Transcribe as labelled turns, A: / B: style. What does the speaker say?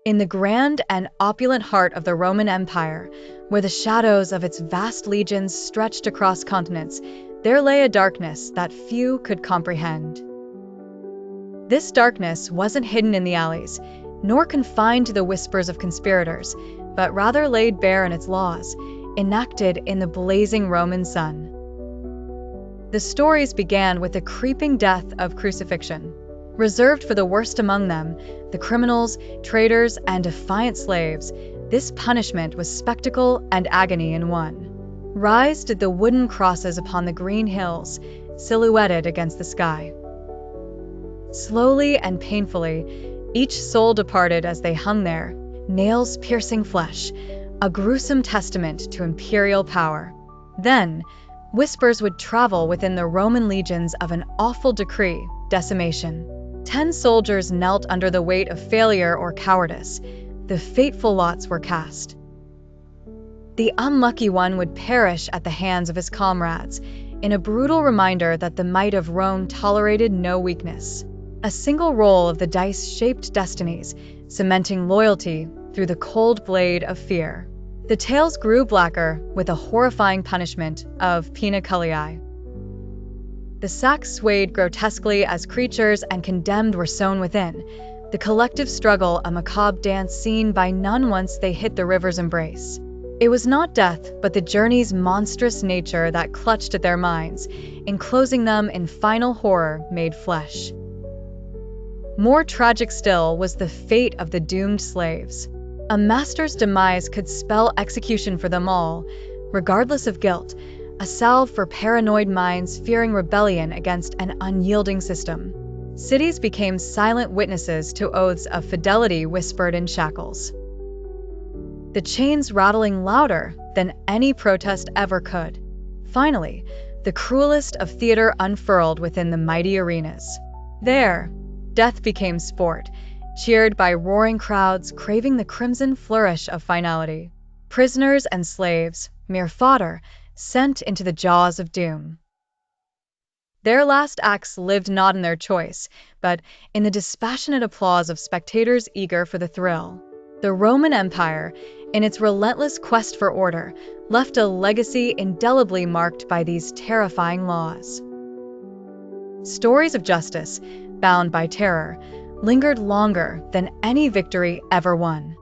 A: In the grand and opulent heart of the Roman Empire, where the shadows of its vast legions stretched across continents, there lay a darkness that few could comprehend. This darkness wasn't hidden in the alleys, nor confined to the whispers of conspirators, but rather laid bare in its laws, enacted in the blazing Roman sun. The stories began with the creeping death of crucifixion. Reserved for the worst among them, the criminals, traitors, and defiant slaves, this punishment was spectacle and agony in one. Rise did the wooden crosses upon the green hills, silhouetted against the sky. Slowly and painfully, each soul departed as they hung there, nails piercing flesh, a gruesome testament to imperial power. Then, whispers would travel within the Roman legions of an awful decree, decimation. 10 soldiers knelt under the weight of failure or cowardice. The fateful lots were cast. The unlucky one would perish at the hands of his comrades, in a brutal reminder that the might of Rome tolerated no weakness. A single roll of the dice shaped destinies, cementing loyalty through the cold blade of fear. The tales grew blacker with a horrifying punishment of poena culiae. The sacks swayed grotesquely as creatures and condemned were sown within, the collective struggle a macabre dance seen by none once they hit the river's embrace. It was not death, but the journey's monstrous nature that clutched at their minds, enclosing them in final horror made flesh. More tragic still was the fate of the doomed slaves. A master's demise could spell execution for them all, regardless of guilt, a salve for paranoid minds fearing rebellion against an unyielding system. Cities became silent witnesses to oaths of fidelity whispered in shackles, the chains rattling louder than any protest ever could. Finally, the cruelest of theater unfurled within the mighty arenas. There, death became sport, cheered by roaring crowds craving the crimson flourish of finality. Prisoners and slaves, mere fodder, sent into the jaws of doom. Their last acts lived not in their choice, but in the dispassionate applause of spectators eager for the thrill. The Roman Empire, in its relentless quest for order, left a legacy indelibly marked by these terrifying laws. Stories of justice, bound by terror, lingered longer than any victory ever won.